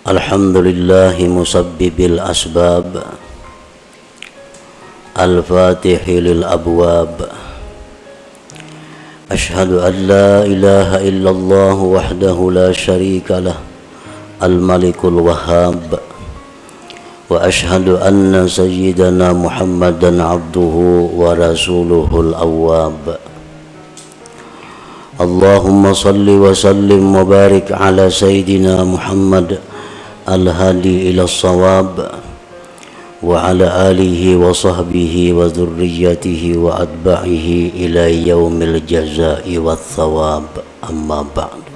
Alhamdulillahi musabbibil asbab al-fatihi lil abwab. Ashhadu an la ilaha illallah wahdahu la syarika lah al-malikul wahhab. Wa ashhadu anna sayyidana Muhammadan abduhu wa rasuluhul awwab. Allahumma salli wa sallim wa barik ala sayyidina Muhammad al-hadi ila as-sawab wa ala alihi wa sahbihi wa dhurriyyatihi wa atba'ihi ila yaumil jazaa'i wath thawab. Amma ba'du.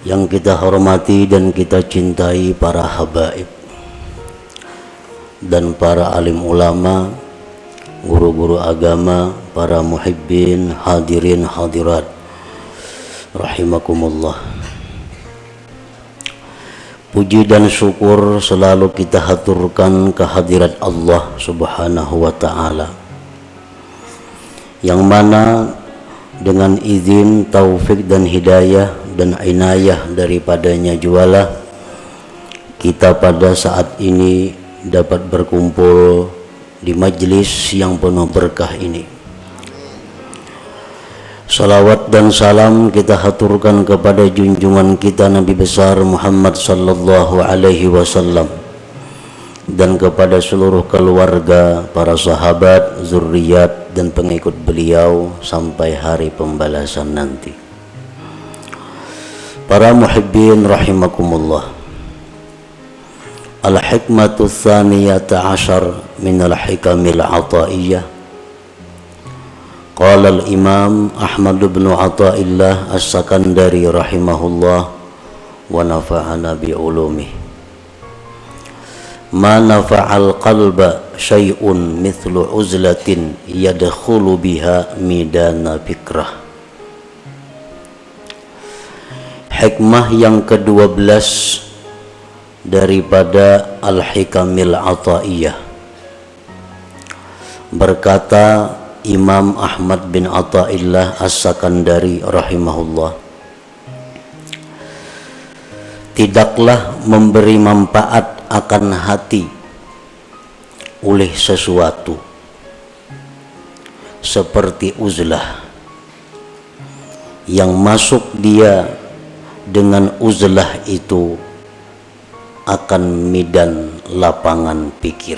Yang kita hormati dan kita cintai para habaib dan para alim ulama, guru-guru agama, para muhibbin, hadirin hadirat rahimakumullah. Puji dan syukur selalu kita haturkan kehadirat Allah Subhanahu wa ta'ala, yang mana dengan izin, taufik dan hidayah dan inayah daripadanya jualah kita pada saat ini dapat berkumpul di majlis yang penuh berkah ini. Salawat dan salam kita haturkan kepada junjungan kita Nabi besar Muhammad sallallahu alaihi wasallam dan kepada seluruh keluarga, para sahabat, zuriat dan pengikut beliau sampai hari pembalasan nanti. Para muhibbin rahimakumullah. Al-hikmatu tsaniyata ashar min al-hikamil ataiyah. Qala al-imam Ahmad bin Athaillah as-Sakandari rahimahullah wa nafa'ana bi ulumih. Ma nafa'al qalba syai'un mithlu uzlatin yadkhulu biha midana fikrah. Hikmah yang ke-12 daripada Al-Hikamil Athaiyah. Berkata Imam Ahmad bin Athaillah as-Sakandari rahimahullah, tidaklah memberi manfaat akan hati oleh sesuatu seperti uzlah yang masuk dia dengan uzlah itu akan midan lapangan pikir.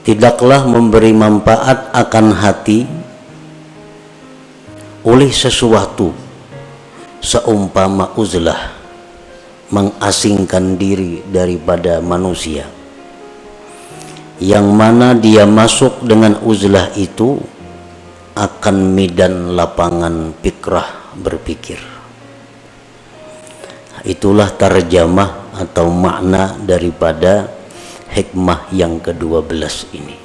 Tidaklah memberi manfaat akan hati oleh sesuatu seumpama uzlah mengasingkan diri daripada manusia, yang mana dia masuk dengan uzlah itu akan midan lapangan fikrah, berpikir. Itulah tarjamah atau makna daripada hikmah yang ke-12 ini.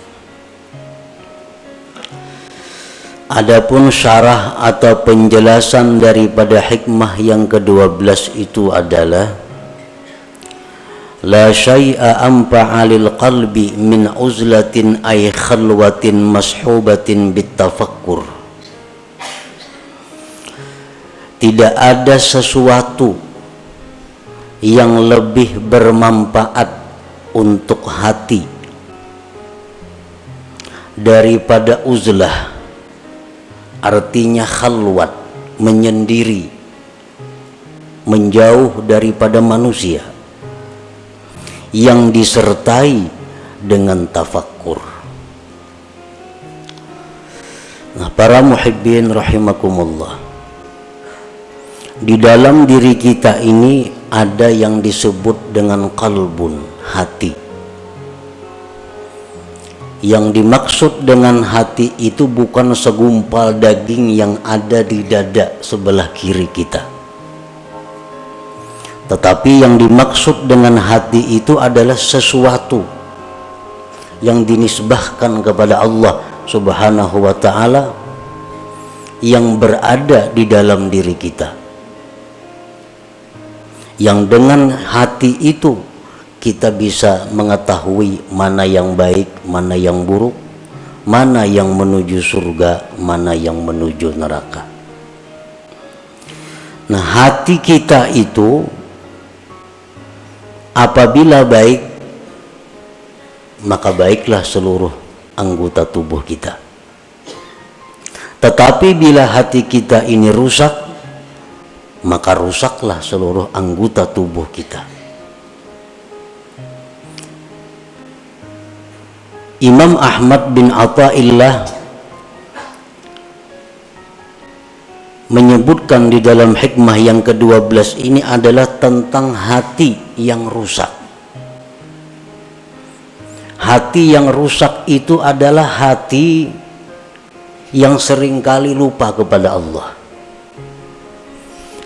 Adapun syarah atau penjelasan daripada hikmah yang ke-12 itu adalah la syai'a anfa'a lil qalbi min uzlatin ay khalwatin mashubatin bitafakkur. Tidak ada sesuatu yang lebih bermanfaat untuk hati daripada uzlah, artinya khalwat, menyendiri, menjauh daripada manusia, yang disertai dengan tafakkur. Nah, para muhibbin rahimakumullah, di dalam diri kita ini ada yang disebut dengan qalbun, hati. Yang dimaksud dengan hati itu bukan segumpal daging yang ada di dada sebelah kiri kita, tetapi yang dimaksud dengan hati itu adalah sesuatu yang dinisbahkan kepada Allah Subhanahu wa ta'ala, yang berada di dalam diri kita, yang dengan hati itu kita bisa mengetahui mana yang baik, mana yang buruk, mana yang menuju surga, mana yang menuju neraka. Nah, hati kita itu apabila baik, maka baiklah seluruh anggota tubuh kita. Tetapi bila hati kita ini rusak, maka rusaklah seluruh anggota tubuh kita. Imam Ahmad bin Athaillah menyebutkan di dalam hikmah yang ke-12 ini adalah tentang hati yang rusak. Hati yang rusak itu adalah hati yang seringkali lupa kepada Allah.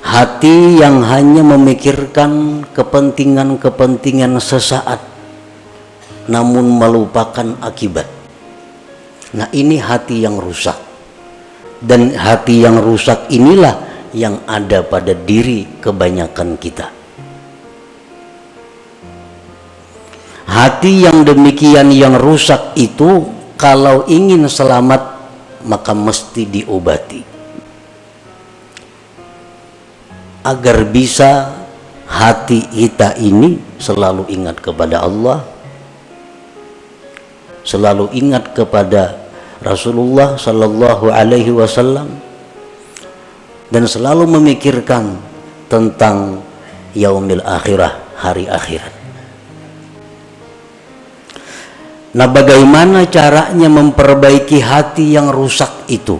Hati yang hanya memikirkan kepentingan-kepentingan sesaat, namun melupakan akibat. Nah, ini hati yang rusak. Dan hati yang rusak inilah yang ada pada diri kebanyakan kita. Hati yang demikian yang rusak itu kalau ingin selamat maka mesti diobati. Agar bisa hati kita ini selalu ingat kepada Allah, selalu ingat kepada Rasulullah Sallallahu Alaihi Wasallam, dan selalu memikirkan tentang yaumil akhirah, hari akhirat. Nah, bagaimana caranya memperbaiki hati yang rusak itu?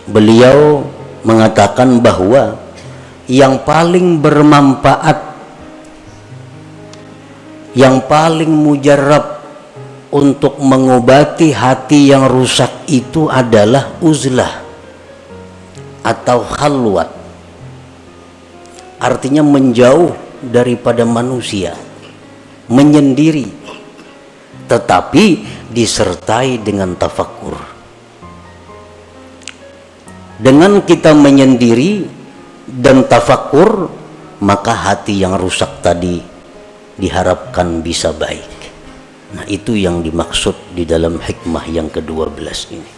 Beliau mengatakan bahwa yang paling bermanfaat, yang paling mujarab untuk mengobati hati yang rusak itu adalah uzlah atau khalwat. Artinya menjauh daripada manusia, menyendiri, tetapi disertai dengan tafakkur. Dengan kita menyendiri dan tafakkur, maka hati yang rusak tadi diharapkan bisa baik. Nah, itu yang dimaksud di dalam hikmah yang ke-12 ini.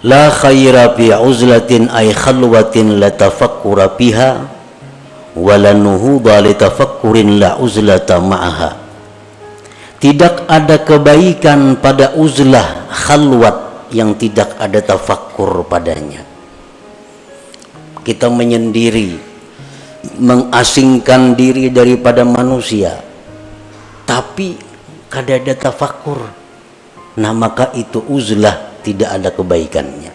La khaira fi uzlatin ay khalwatin la tafakkura biha wa la nuhuda li tafakkurin la uzlata ma'aha. Tidak ada kebaikan pada uzlah khalwat yang tidak ada tafakkur padanya. Kita menyendiri, mengasingkan diri daripada manusia, tapi kada ada tafakkur. Nah, maka itu uzlah, tidak ada kebaikannya.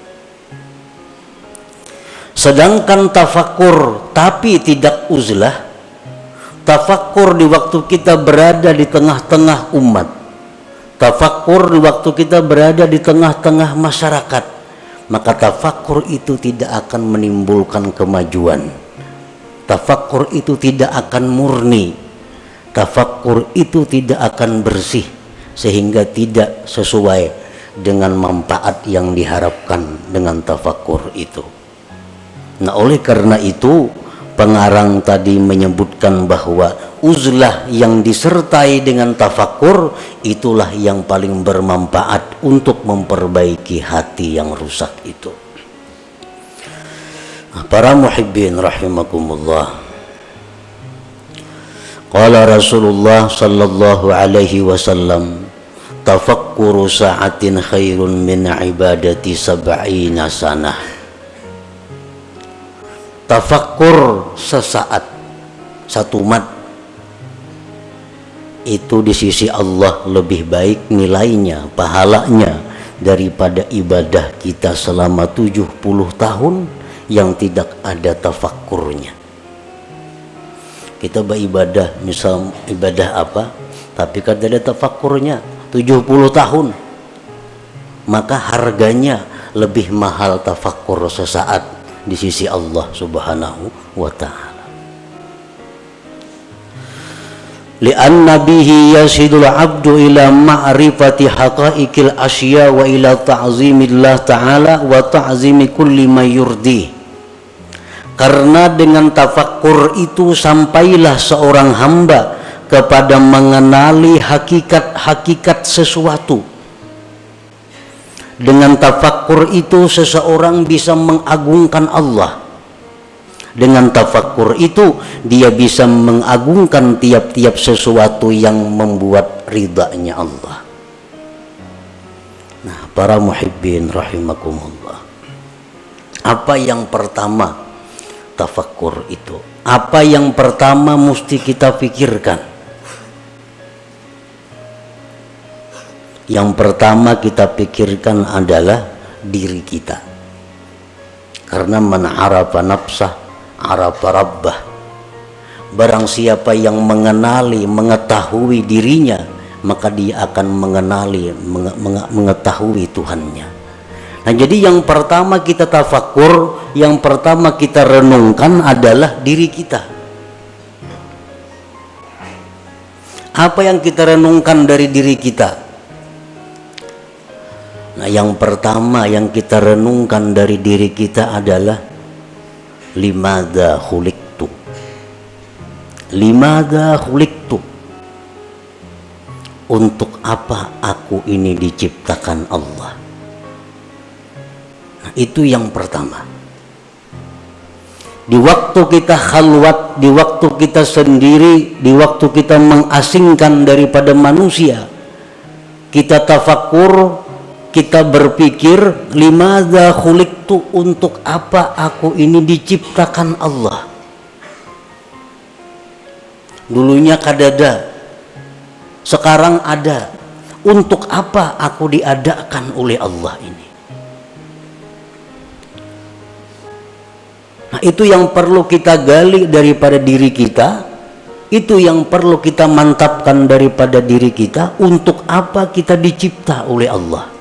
Sedangkan tafakkur tapi tidak uzlah, tafakkur di waktu kita berada di tengah-tengah umat, tafakkur di waktu kita berada di tengah-tengah masyarakat, maka tafakkur itu tidak akan menimbulkan kemajuan. Tafakkur itu tidak akan murni. Tafakkur itu tidak akan bersih, sehingga tidak sesuai dengan manfaat yang diharapkan dengan tafakkur itu. Nah, oleh karena itu pengarang tadi menyebutkan bahwa uzlah yang disertai dengan tafakkur itulah yang paling bermanfaat untuk memperbaiki hati yang rusak itu. Para muhibbin rahimakumullah, qala Rasulullah sallallahu alaihi wasallam, tafakkuru sa'atin khairun min ibadati sab'ina sanah. Tafakkur sesaat, satu mat, itu di sisi Allah lebih baik nilainya, pahalanya daripada ibadah kita selama 70 tahun yang tidak ada tafakkurnya. Kita beribadah, misal ibadah apa, tapi kada ada tafakkurnya 70 tahun, maka harganya lebih mahal tafakkur sesaat di sisi Allah Subhanahu wa ta'ala. Li'anna bihi yasidul abdu ila ma'rifati haqa'iqil asya wa ila ta'zimillah ta'ala wa ta'zimi kulli ma yurdi. Karena dengan tafakkur itu sampailah seorang hamba kepada mengenali hakikat-hakikat sesuatu. Dengan tafakkur itu seseorang bisa mengagungkan Allah. Dengan tafakkur itu dia bisa mengagungkan tiap-tiap sesuatu yang membuat ridhanya Allah. Nah, para muhibbin rahimakumullah, apa yang pertama tafakkur itu? Apa yang pertama mesti kita pikirkan? Yang pertama kita pikirkan adalah diri kita. Karena man arafa nafsah arafa rabbah. Barang siapa yang mengenali, mengetahui dirinya, maka dia akan mengetahui Tuhannya. Nah, jadi yang pertama kita tafakkur, yang pertama kita renungkan adalah diri kita. Apa yang kita renungkan dari diri kita? Nah, yang pertama yang kita renungkan dari diri kita adalah limadza khuliqtu. Limadza khuliqtu. Untuk apa aku ini diciptakan Allah? Nah, itu yang pertama. Di waktu kita khalwat, di waktu kita sendiri, di waktu kita mengasingkan daripada manusia, kita tafakkur, kita berpikir, limadza khuliqtu, untuk apa aku ini diciptakan Allah? Dulunya kadada, sekarang ada. Untuk apa aku diadakan oleh Allah ini? Nah, itu yang perlu kita gali daripada diri kita. Itu yang perlu kita mantapkan daripada diri kita. Untuk apa kita dicipta oleh Allah?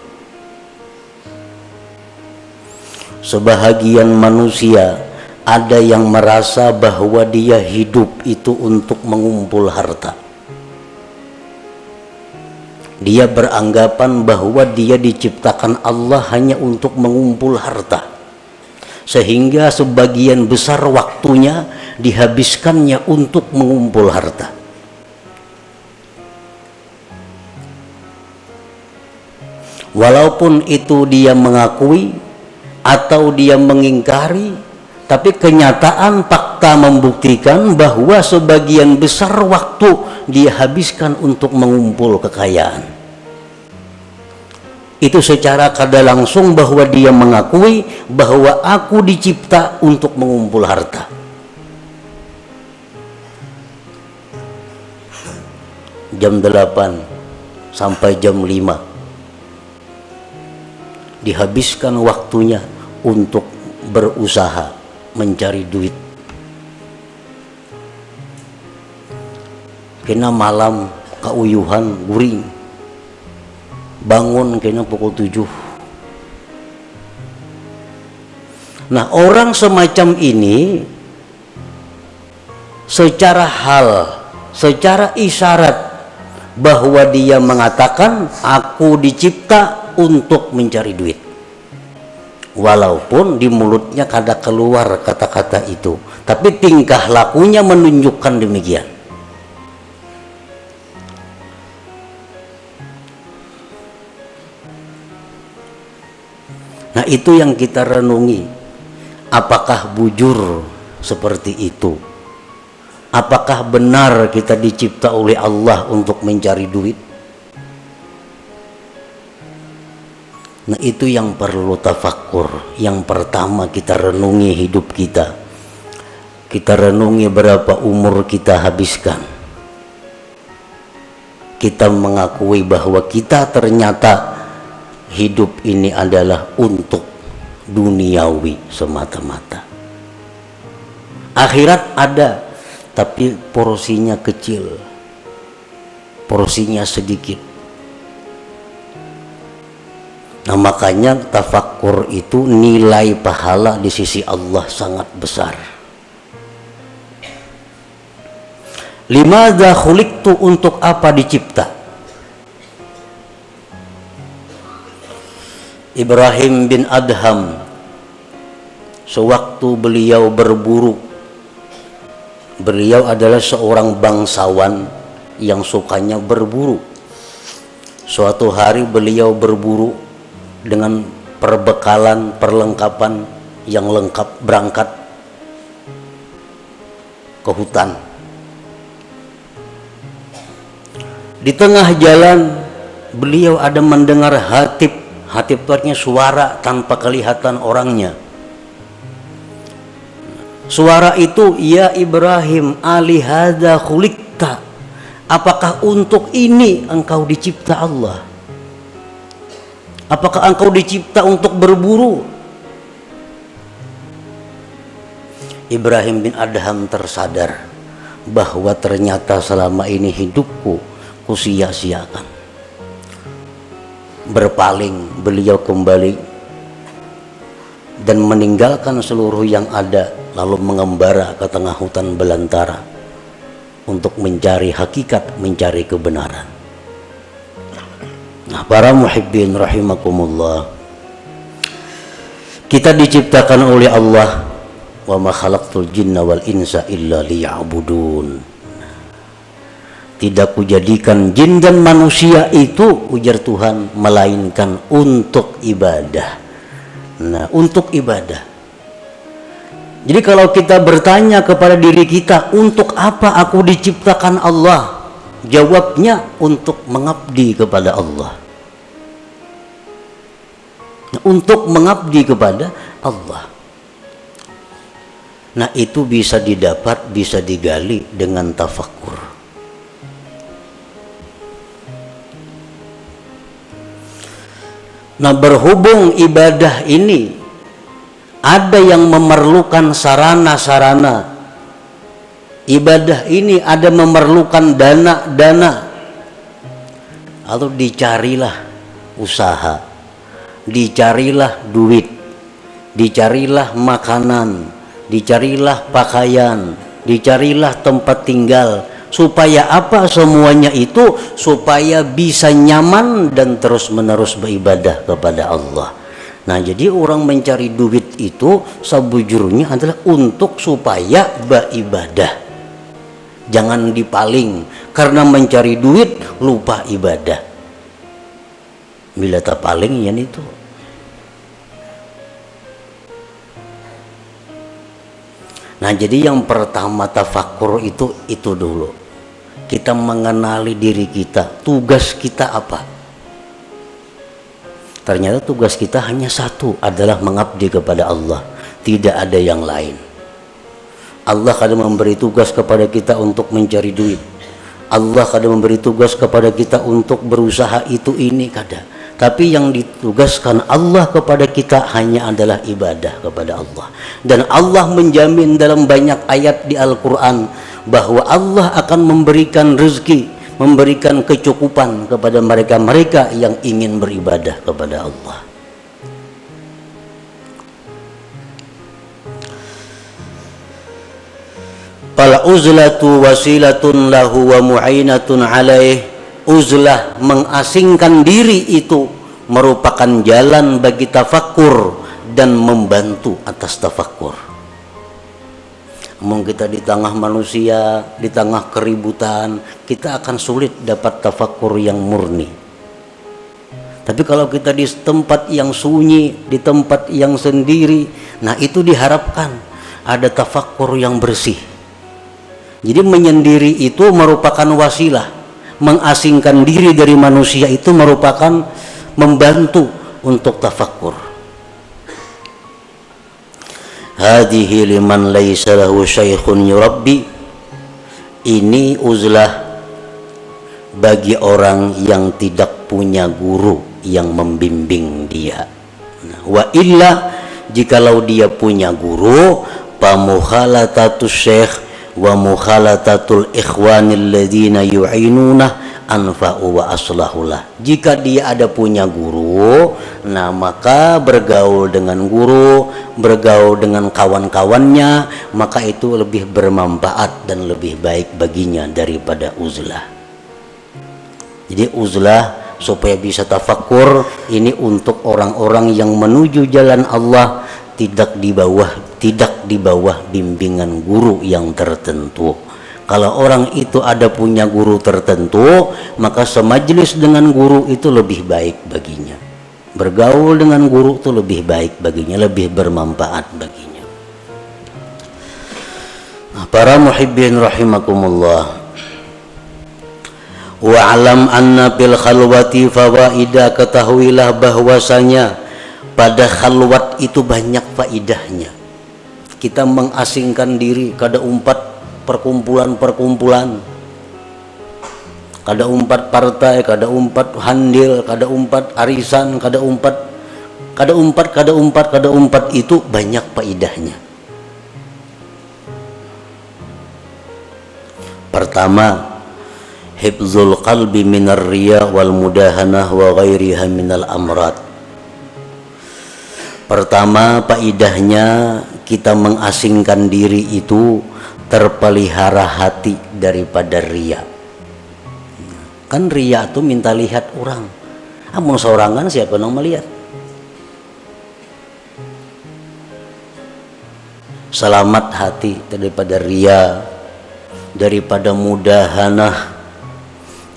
Sebahagian manusia ada yang merasa bahwa dia hidup itu untuk mengumpul harta. Dia beranggapan bahwa dia diciptakan Allah hanya untuk mengumpul harta, sehingga sebagian besar waktunya dihabiskannya untuk mengumpul harta. Walaupun itu dia mengakui atau dia mengingkari, tapi kenyataan fakta membuktikan bahwa sebagian besar waktu dia habiskan untuk mengumpul kekayaan. Itu secara kada langsung bahwa dia mengakui bahwa aku dicipta untuk mengumpul harta. Jam 8 sampai jam 5 dihabiskan waktunya untuk berusaha mencari duit. Kena malam kauyuhan guring, bangun kena pukul 7. Nah, orang semacam ini secara isyarat bahwa dia mengatakan aku dicipta untuk mencari duit, walaupun di mulutnya kada keluar kata-kata itu, tapi tingkah lakunya menunjukkan demikian. Nah, itu yang kita renungi. Apakah bujur seperti itu? Apakah benar kita dicipta oleh Allah untuk mencari duit? Nah, itu yang perlu tafakkur. Yang pertama kita renungi hidup kita. Kita renungi berapa umur kita habiskan. Kita mengakui bahwa kita ternyata hidup ini adalah untuk duniawi semata-mata. Akhirat ada, tapi porsinya kecil, porsinya sedikit. Nah, makanya tafakkur itu nilai pahala di sisi Allah sangat besar. Limadza khuliqtu, untuk apa dicipta? Ibrahim bin Adham, sewaktu beliau berburu, beliau adalah seorang bangsawan yang sukanya berburu. Suatu hari beliau berburu dengan perbekalan, perlengkapan yang lengkap, berangkat ke hutan. Di tengah jalan beliau ada mendengar hatib. Hatib itu artinya suara tanpa kelihatan orangnya. Suara itu, ya Ibrahim, alihada khuliqta, apakah untuk ini engkau dicipta Allah? Apakah engkau dicipta untuk berburu? Ibrahim bin Adham tersadar bahwa ternyata selama ini hidupku kusia-siakan. Berpaling beliau kembali dan meninggalkan seluruh yang ada, lalu mengembara ke tengah hutan belantara untuk mencari hakikat, mencari kebenaran. Nah, para muhibbin rahimakumullah, kita diciptakan oleh Allah, wa ma khalaqtul jinna wal insa illa liya'budun. Tidak kujadikan jin dan manusia itu, ujar Tuhan, melainkan untuk ibadah. Nah, untuk ibadah. Jadi kalau kita bertanya kepada diri kita, untuk apa aku diciptakan Allah? Jawabnya, untuk mengabdi kepada Allah. Untuk mengabdi kepada Allah. Nah, itu bisa didapat, bisa digali dengan tafakkur. Nah, berhubung ibadah ini ada yang memerlukan sarana-sarana, ibadah ini ada memerlukan dana-dana, atau dicarilah usaha, dicarilah duit, dicarilah makanan, dicarilah pakaian, dicarilah tempat tinggal. Supaya apa semuanya itu? Supaya bisa nyaman dan terus-menerus beribadah kepada Allah. Nah, jadi orang mencari duit itu sebujurnya adalah untuk supaya beribadah. Jangan dipaling karena mencari duit lupa ibadah. Bila tak paling ya itu. Nah, jadi yang pertama tafakkur itu dulu. Kita mengenali diri kita, tugas kita apa? Ternyata tugas kita hanya satu, adalah mengabdi kepada Allah. Tidak ada yang lain. Allah kadang memberi tugas kepada kita untuk mencari duit. Allah kadang memberi tugas kepada kita untuk berusaha itu ini kadang. Tapi yang ditugaskan Allah kepada kita hanya adalah ibadah kepada Allah. Dan Allah menjamin dalam banyak ayat di Al-Quran bahwa Allah akan memberikan rezeki, memberikan kecukupan kepada mereka-mereka yang ingin beribadah kepada Allah. Fal uzlatu wasilatun lahu wa mu'inatun alaih. Uzlah, mengasingkan diri, itu merupakan jalan bagi tafakkur dan membantu atas tafakkur. Namun kita di tengah manusia, di tengah keributan, kita akan sulit dapat tafakkur yang murni. Tapi kalau kita di tempat yang sunyi, di tempat yang sendiri, nah itu diharapkan ada tafakkur yang bersih. Jadi menyendiri itu merupakan wasilah. Mengasingkan diri dari manusia itu merupakan membantu untuk tafakkur. Hadhihi liman laisa lahu syaikhun yurabbi. Ini uzlah bagi orang yang tidak punya guru yang membimbing dia. Wa illa, jikalau dia punya guru, fa mukhalatatus syekh wa mukhalatatul ikhwanil ladzina yu'inuna anfa'u wa aslahulah. Jika dia ada punya guru, nah maka bergaul dengan guru, bergaul dengan kawan-kawannya, maka itu lebih bermanfaat dan lebih baik baginya daripada uzlah. Jadi uzlah supaya bisa tafakkur ini untuk orang-orang yang menuju jalan Allah, tidak di bawah bimbingan guru yang tertentu. Kalau orang itu ada punya guru tertentu, maka semajlis dengan guru itu lebih baik baginya. Bergaul dengan guru itu lebih baik baginya, lebih bermanfaat baginya. Nah, para muhibbin rahimakumullah. Wa'alam anna fil khalwati fawaida, ketahuilah bahwasanya pada khalwat itu banyak faidahnya. Kita mengasingkan diri, kada umpat perkumpulan-perkumpulan, kada umpat partai, kada umpat handil, kada umpat arisan, kada umpat itu banyak faidahnya. Pertama, hifzul qalbi minar riya wal mudahanah wa ghairiha minal amrad. Pertama, faidahnya kita mengasingkan diri itu terpelihara hati daripada riya. Kan riya itu minta lihat orang. Amun seorangan siapa yang melihat? Selamat hati daripada riya, daripada mudahanah,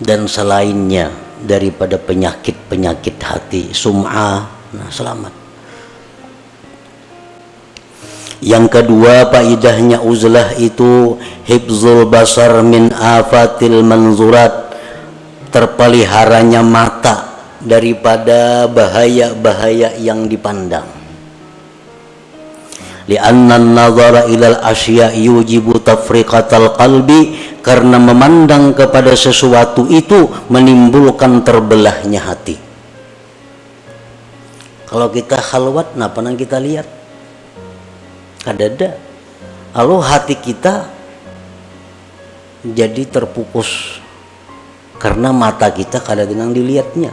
dan selainnya daripada penyakit-penyakit hati, sum'ah. Nah, selamat. Yang kedua, faidahnya uzlah itu hifzul basar min afatil manzurat, terpeliharanya mata daripada bahaya-bahaya yang dipandang. Li'anna an-nazara ilal asya' yujibu tafriqatal qalbi, karena memandang kepada sesuatu itu menimbulkan terbelahnya hati. Kalau kita khalwat, napa nang kita lihat? Kadada. Lalu hati kita jadi terpupus karena mata kita kadada nang dilihatnya.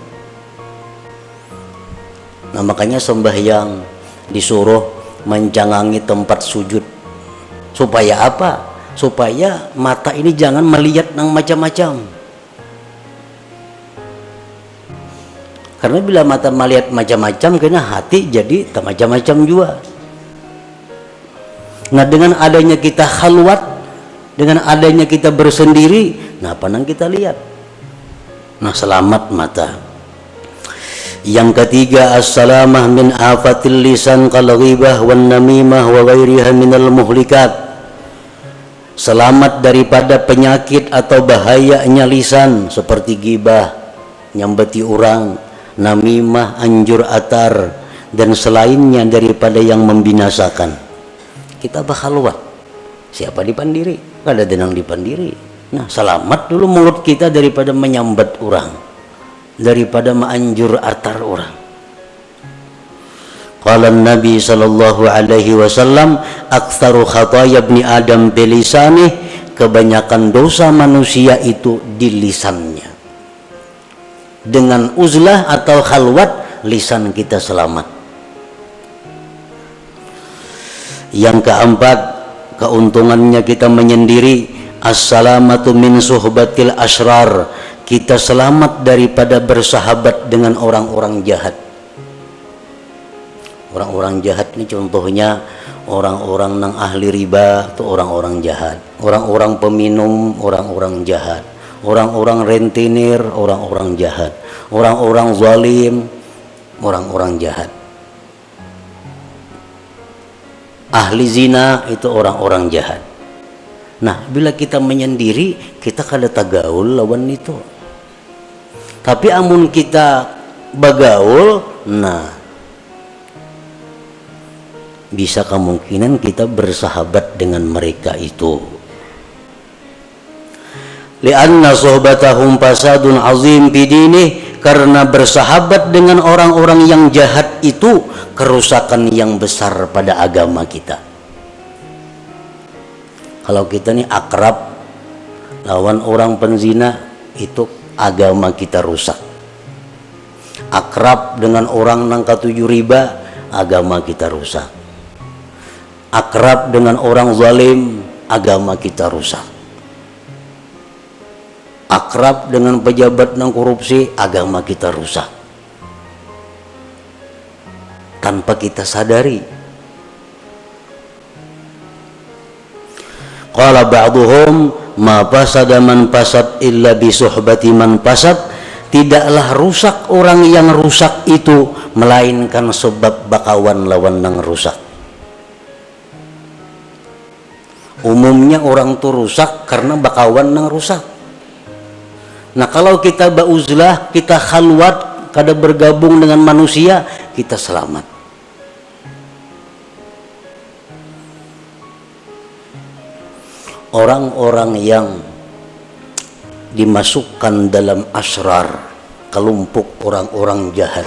Nah, makanya sembahyang disuruh menjangangi tempat sujud. Supaya apa? Supaya mata ini jangan melihat nang macam-macam. Karena bila mata melihat macam-macam, kena hati jadi tak macam-macam juga. Nah, dengan adanya kita khalwat, dengan adanya kita bersendiri, nah apa nang kita lihat? Nah, selamat mata. Yang ketiga, as-salamah min afatil lisan kal ghibah wan namimah wa ghairiha minal muhlikat. Selamat daripada penyakit atau bahayanya lisan seperti ghibah, nyambeti orang, namimah, anjur atar, dan selainnya daripada yang membinasakan. Kita bakhalwat, siapa dipandiri? Kada denang dipandiri. Nah, selamat dulu mulut kita daripada menyambat orang, daripada menganjur atar orang. Qala Nabi sallallahu alaihi wasallam, aktsaru khataya ibni Adam bilisanih, kebanyakan dosa manusia itu di lisannya. Dengan uzlah atau khalwat, lisan kita selamat. Yang keempat, keuntungannya kita menyendiri, as-salamatu min suhbatil asrar, kita selamat daripada bersahabat dengan orang-orang jahat. Orang-orang jahat ini contohnya orang-orang nang ahli riba itu orang-orang jahat, orang-orang peminum orang-orang jahat, orang-orang rentenir orang-orang jahat, orang-orang zalim orang-orang jahat, ahli zina itu orang-orang jahat. Nah, bila kita menyendiri, kita kada tagaul lawan itu. Tapi amun kita bagaul, nah bisa kemungkinan kita bersahabat dengan mereka itu. Li'anna sohbatahum fasadun azim bidinih, karena bersahabat dengan orang-orang yang jahat itu kerusakan yang besar pada agama kita. Kalau kita nih akrab lawan orang penzina, itu agama kita rusak. Akrab dengan orang nang katuju riba, agama kita rusak. Akrab dengan orang zalim, agama kita rusak. Akrab dengan pejabat nang korupsi, agama kita rusak. Tanpa kita sadari. Qala ba'duhum ma fasada man fasad illa bi suhbati man fasad, tidaklah rusak orang yang rusak itu melainkan sebab bakawan lawan nang rusak. Umumnya orang tuh rusak karena bakawan nang rusak. Nah kalau kita bauzlah, kita khalwat, kada bergabung dengan manusia, kita selamat. Orang-orang yang dimasukkan dalam asrar, kelompok orang-orang jahat,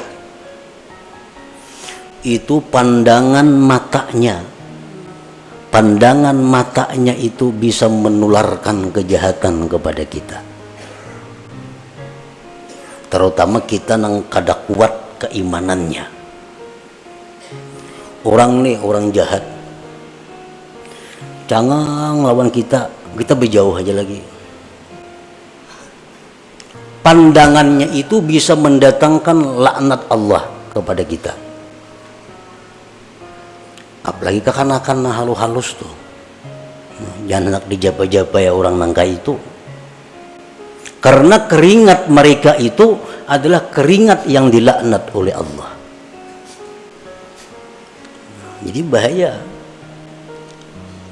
itu pandangan matanya itu bisa menularkan kejahatan kepada kita, terutama kita nang kada kuat keimanannya. Orang jahat jangan lawan kita berjauh aja lagi. Pandangannya itu bisa mendatangkan laknat Allah kepada kita. Apalagi kekanakan halus tuh. Jangan nak dijapa-japa ya orang nangka itu. Karena keringat mereka itu adalah keringat yang dilaknat oleh Allah. Jadi bahaya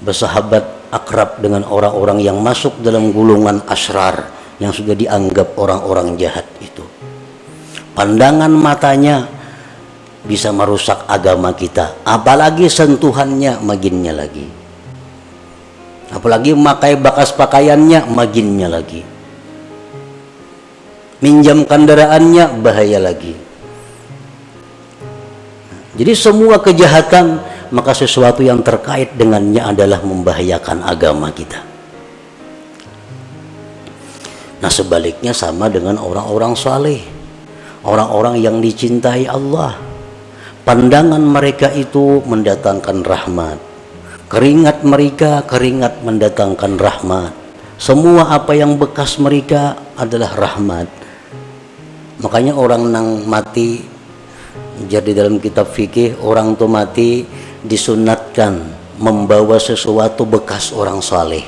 bersahabat akrab dengan orang-orang yang masuk dalam gulungan asrar, yang sudah dianggap orang-orang jahat itu. Pandangan matanya bisa merusak agama kita, apalagi sentuhannya maginnya lagi, apalagi memakai bekas pakaiannya maginnya lagi, minjam kendaraannya bahaya lagi. Jadi semua kejahatan, maka sesuatu yang terkait dengannya adalah membahayakan agama kita. Nah sebaliknya sama dengan orang-orang saleh, orang-orang yang dicintai Allah. Pandangan mereka itu mendatangkan rahmat. Keringat mereka, keringat mendatangkan rahmat. Semua apa yang bekas mereka adalah rahmat. Makanya orang nang mati, jadi dalam kitab fikih, orang tuh mati disunatkan membawa sesuatu bekas orang saleh.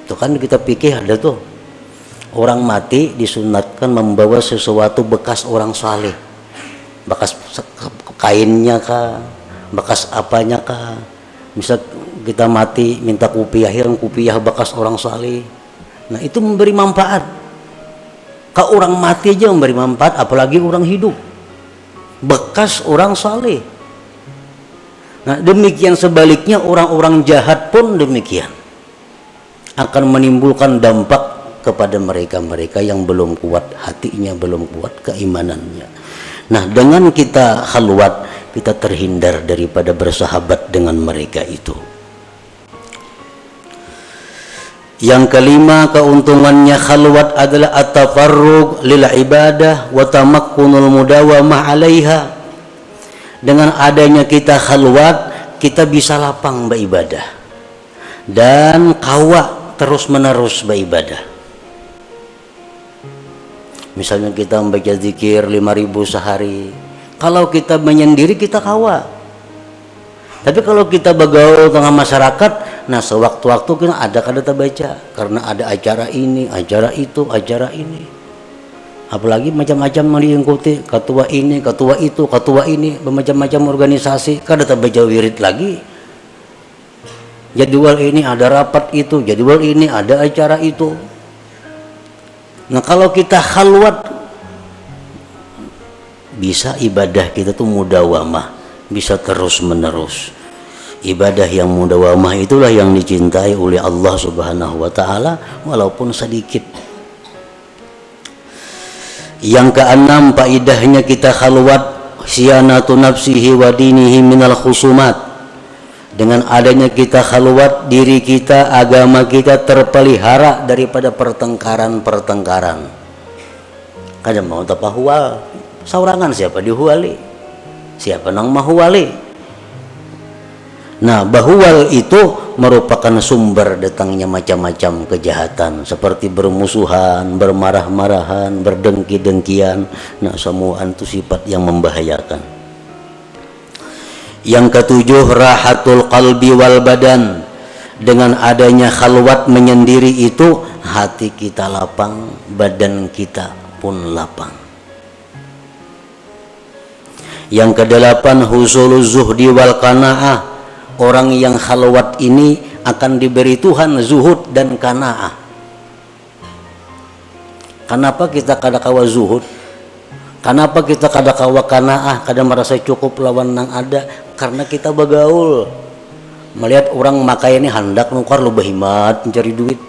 Itu kan kita pikir ada tuh, orang mati disunatkan membawa sesuatu bekas orang saleh, bekas kainnya kah, bekas apanya kah. Misal kita mati minta kupiah, kupiah bekas orang saleh. Nah itu memberi manfaat. Kalau orang mati aja memberi manfaat, apalagi orang hidup, bekas orang saleh. Nah demikian sebaliknya orang-orang jahat pun demikian, akan menimbulkan dampak kepada mereka-mereka yang belum kuat hatinya, belum kuat keimanannya. Nah dengan kita khalwat, kita terhindar daripada bersahabat dengan mereka itu. Yang kelima, keuntungannya khalwat adalah at-tafarrug lil ibadah wa tamakkunul mudawamah 'alaiha. Dengan adanya kita khalwat, kita bisa lapang beribadah dan kawa terus menerus beribadah. Misalnya kita membaca zikir 5.000 sehari, kalau kita menyendiri kita kawa. Tapi kalau kita bergaul dengan masyarakat, nah sewaktu-waktu kita ada kada terbaca karena ada acara ini, acara itu, acara ini. Apalagi macam-macam yang diikuti, ketua ini, ketua itu, ketua ini, bermacam-macam organisasi, kada terbaca wirid lagi. Jadwal ini ada rapat itu, jadwal ini ada acara itu. Nah kalau kita khalwat, bisa ibadah kita tuh mudawamah, bisa terus menerus. Ibadah yang mudawamah itulah yang dicintai oleh Allah Subhanahu wa taala walaupun sedikit. Yang keenam, faedahnya kita khalwat siyanatu nafsihi wa dinihi minal khusumat. Dengan adanya kita khalwat, diri kita, agama kita terpelihara daripada pertengkaran-pertengkaran. Kadang mau tapahual, saurangan siapa dihuali, siapa nang mahuali. Nah bahuwal itu merupakan sumber datangnya macam-macam kejahatan seperti bermusuhan, bermarah-marahan, berdengki-dengkian. Nah semua itu sifat yang membahayakan. Yang ketujuh, rahatul qalbi wal badan. Dengan adanya khalwat menyendiri itu, hati kita lapang, badan kita pun lapang. Yang kedelapan, husuluz zuhdi wal qanaah. Orang yang khalwat ini akan diberi Tuhan zuhud dan qanaah. Kenapa kita kada kawa zuhud? Kenapa kita kada kawa qanaah, kada merasa cukup lawan nang ada? Karena kita bagaul. Melihat orang makai ini hendak nukar lu berhemat mencari duit.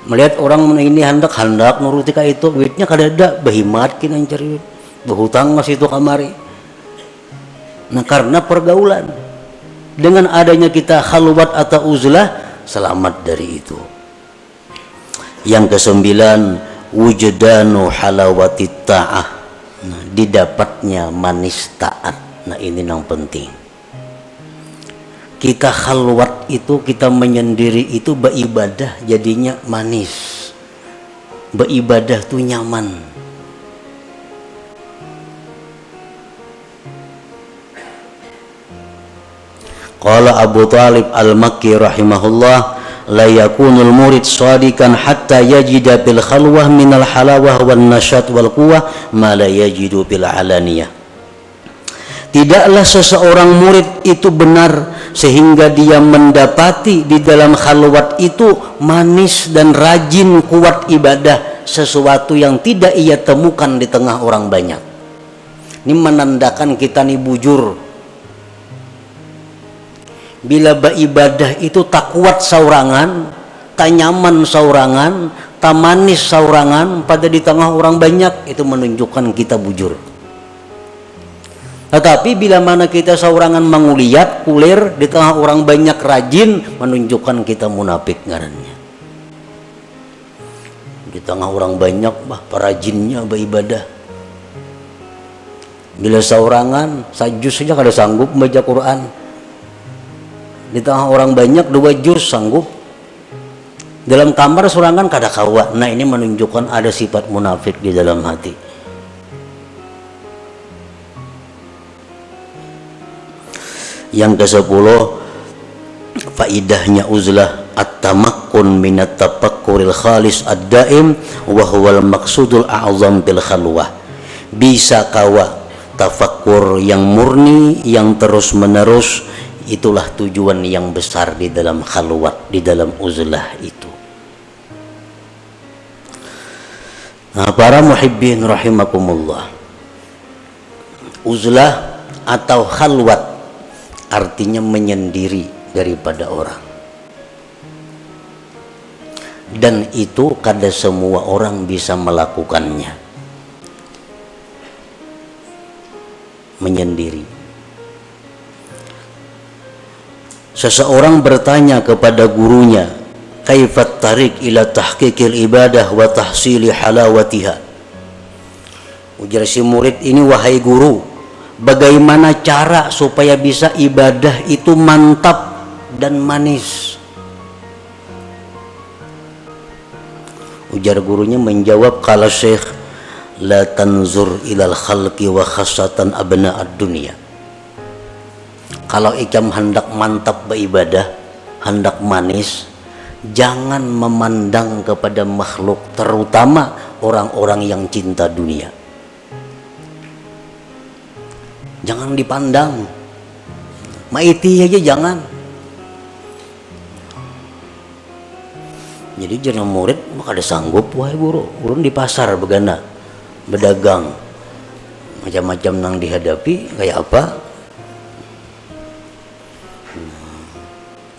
Melihat orang ini hendak nuruti ka itu, duitnya kada ada, berhemat kina mencari duit. Berhutang masih itu kamari. Nah, karena pergaulan. Dengan adanya kita khalwat atau uzlah, selamat dari itu. Yang kesembilan, wujudanu halawati ta'ah. Nah, didapatnya manis taat. Nah, ini yang penting. Kita khalwat itu, kita menyendiri itu beribadah jadinya manis. Beribadah tuh nyaman. Qala Abu Talib Al-Makki rahimahullah, la yakunul murid shadikan hatta yajida bil khalwah minal halawah wan nasyat wal quwwah ma la yajidu bil alaniyah. Tidaklah seseorang murid itu benar sehingga dia mendapati di dalam khalwat itu manis dan rajin kuat ibadah, sesuatu yang tidak ia temukan di tengah orang banyak. Ini menandakan kita nih bujur. Bila beribadah itu tak kuat saurangan, tak nyaman saurangan, tak manis saurangan pada di tengah orang banyak, itu menunjukkan kita bujur. Tetapi bila mana kita saurangan menguliat, kulir di tengah orang banyak rajin, menunjukkan kita munafik ngarannya. Di tengah orang banyak perajinnya beribadah. Bila saurangan sajus saja kada sanggup membaca Quran. Di tengah orang banyak 2 juz sanggup. Dalam kamar saurangan kada kawa. Nah, ini menunjukkan ada sifat munafik di dalam hati. Yang ke-10, faidahnya uzlah at-tamakkun minat tafakkuril khalis ad-daim wa huwal maqsudul a'zam bil khalwah. Bisa kawa tafakkur yang murni, yang terus menerus, itulah tujuan yang besar di dalam khalwat, di dalam uzlah itu. Nah, para muhibbin rahimakumullah, uzlah atau khalwat artinya menyendiri daripada orang, dan itu kada semua orang bisa melakukannya. Menyendiri. Seseorang bertanya kepada gurunya, kaifat tarik ila tahqiqil ibadah wa tahsili halawatiha. Ujar si murid ini, wahai guru, bagaimana cara supaya bisa ibadah itu mantap dan manis? Ujar gurunya menjawab, qala syekh, la tanzur ilal khalqi wa khassatan abna'ad dunya. Kalau ikam hendak mantap beribadah, hendak manis, jangan memandang kepada makhluk, terutama orang-orang yang cinta dunia. Jangan dipandang, maiti aja jangan. Jadi jangan murid maka ada sanggup, wahai guru, urun di pasar begana, berdagang, macam-macam nang dihadapi kayak apa.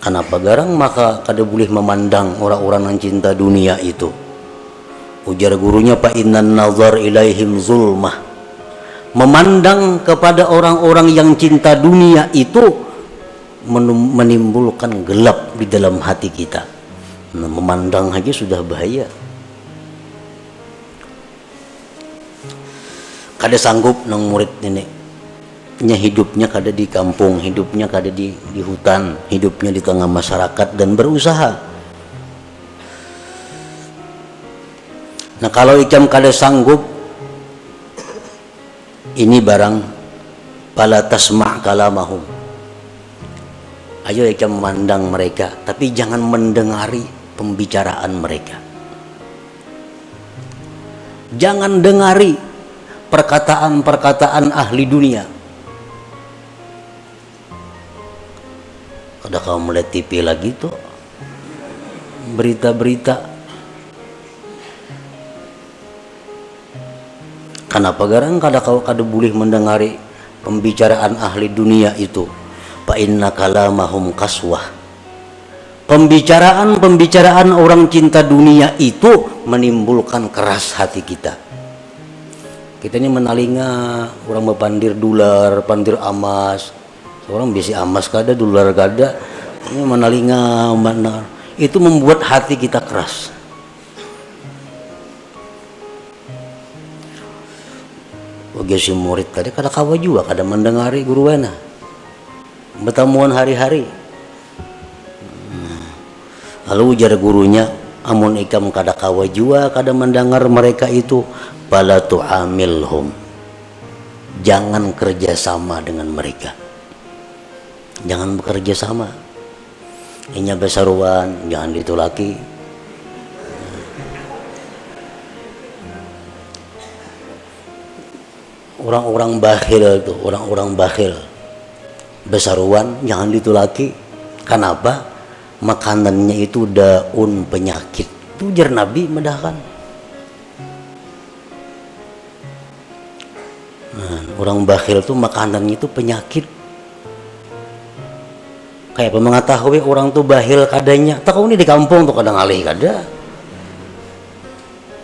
Kenapa garang maka kada boleh memandang orang-orang yang cinta dunia itu. Ujar gurunya, fa innan nazar ilaihim zulmah. Memandang kepada orang-orang yang cinta dunia itu menimbulkan gelap di dalam hati kita. Nah, memandang aja sudah bahaya. Kada sanggup nang murid ini. Hidupnya kada di kampung, hidupnya kada di hutan, hidupnya di tengah masyarakat dan berusaha. Nah, kalau ikam kada sanggup, ini barang pala tasma' kalamahum. Ayo kita memandang mereka, tapi jangan mendengari pembicaraan mereka. Jangan dengari perkataan-perkataan ahli dunia. Kada kau melihat TV lagi tuh, berita-berita. Kenapa garang kada boleh mendengari pembicaraan ahli dunia itu? Fa inna kalamahum kaswah. Pembicaraan orang cinta dunia itu menimbulkan keras hati kita. Kita ini menalinga orang berpandir dolar, pandir emas. Seorang bisa emas kada, dolar kada. Ini menalinga mana. Itu membuat hati kita keras. Bagi si murid tadi kada kawa juga kada mendengari guru wana. Bertemuan hari-hari. Lalu ujar gurunya, amun ikam kada kawa jua kada mendengar mereka itu, fala tu'amilhum. Jangan kerjasama dengan mereka. Jangan bekerja sama. Inya besaruan, jangan ditulaki. Orang-orang bakhil tuh, orang-orang bakhil. Besaruan, jangan ditulaki. Kenapa? Makanannya itu daun penyakit. Itu ujar Nabi medahkan. Orang bakhil tuh makanannya itu penyakit. Kayak mengetahui orang tuh bakhil kadanya. Tak kau ini di kampung tuh kadang alih kada.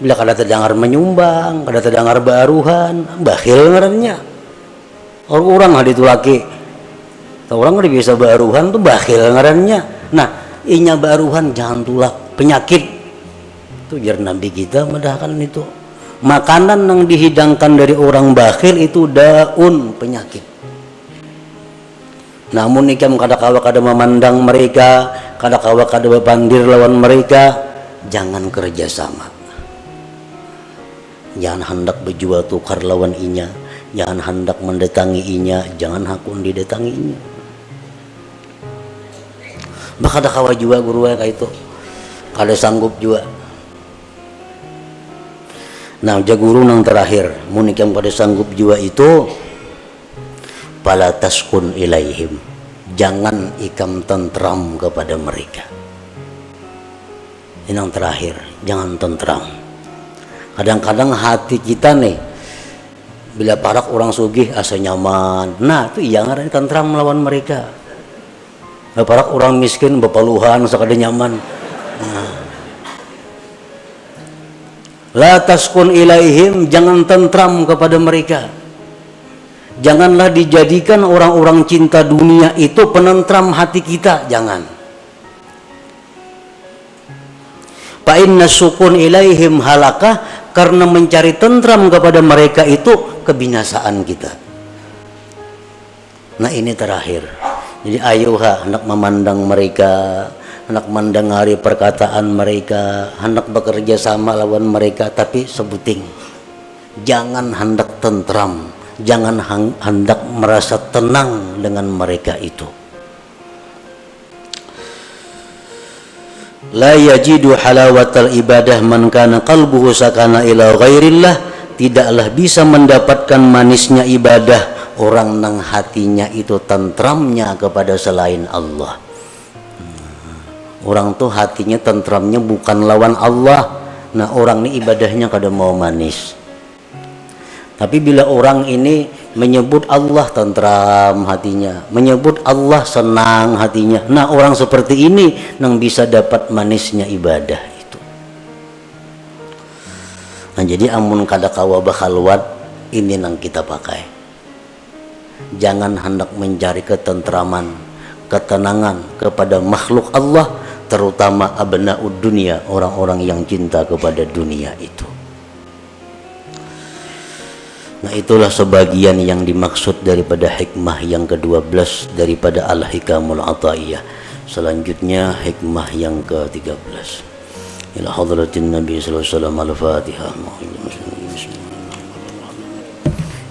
Bila kada terdengar menyumbang, kada terdengar baruhan, bakhil ngarannya. Orang hadi tulaki. Orang udah biasa baruhan tuh bakhil ngarannya. Nah, inya baruhan jangan tulak penyakit. Itu jar Nabi kita medahkan itu. Makanan yang dihidangkan dari orang bakhil itu daun penyakit. Namun ikam kada-kawa kada memandang mereka, kada-kawa kada berpandir lawan mereka, jangan kerjasama. Jangan hendak berjual tukar lawan inya, jangan hendak mendatangi inya, jangan hakun didatangi inya. Maka ada kawa juga guru kayak itu, kada sanggup juga. Nah, jaguru nang terakhir, munikam kada sanggup juga itu, pala taskun ilaihim. Jangan ikam tentram kepada mereka. Ini yang terakhir, jangan tentram. Kadang-kadang hati kita nih, bila parak orang sugih asa nyaman. Nah, itu iya ngaran tentram melawan mereka. Parak orang miskin bepaluhan sakada nyaman. La taskun ilaihim, jangan tentram kepada mereka. Janganlah dijadikan orang-orang cinta dunia itu penentram hati kita, jangan. Fa inna sukun ilaihim halakah, karena mencari tentram kepada mereka itu kebinasaan kita. Nah, ini terakhir. Jadi ayo hendak memandang mereka, hendak mendengari perkataan mereka, hendak bekerja sama lawan mereka, tapi sebuting. Jangan hendak tentram, jangan hendak merasa tenang dengan mereka itu. La yajidu halawatal ibadah man kana qalbuhu sakana ila ghairillah. Tidaklah bisa mendapatkan manisnya ibadah orang nang hatinya itu tentramnya kepada selain Allah. Orang tuh hatinya tentramnya bukan lawan Allah. Nah, orang ini ibadahnya kada mau manis. Tapi bila orang ini menyebut Allah tentram hatinya, menyebut Allah senang hatinya, nah orang seperti ini nang bisa dapat manisnya ibadah itu. Nah, jadi amun kada kawa bakhalwat, ini nang kita pakai. Jangan hendak mencari ketentraman, ketenangan kepada makhluk Allah, terutama abnaud dunia, orang-orang yang cinta kepada dunia itu. Nah, itulah sebagian yang dimaksud daripada hikmah yang ke-12 daripada Al-Hikamul Ata'iyah. Selanjutnya hikmah yang ke-13. Ila hadratin Nabi sallallahu alaihi wasallam. Al-Fatihah.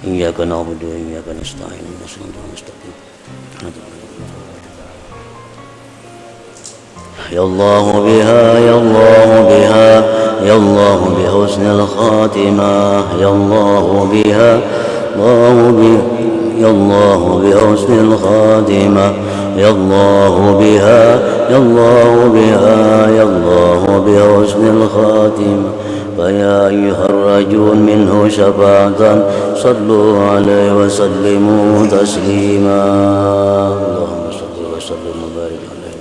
Iyyaka na'budu wa iyyaka nasta'in. Ihdinas siratal mustaqim. يا الله بها يا الله بها يا الله بحسن الخاتمة يا الله بها الله بها يا الله بحسن الخاتمة يا الله بها يا الله بها يا الله بحسن الخاتمة فيا أيها الرجل منه شفاعة صلوا عليه وسلموا تسليما اللهم صل وسلم وبارك عليه.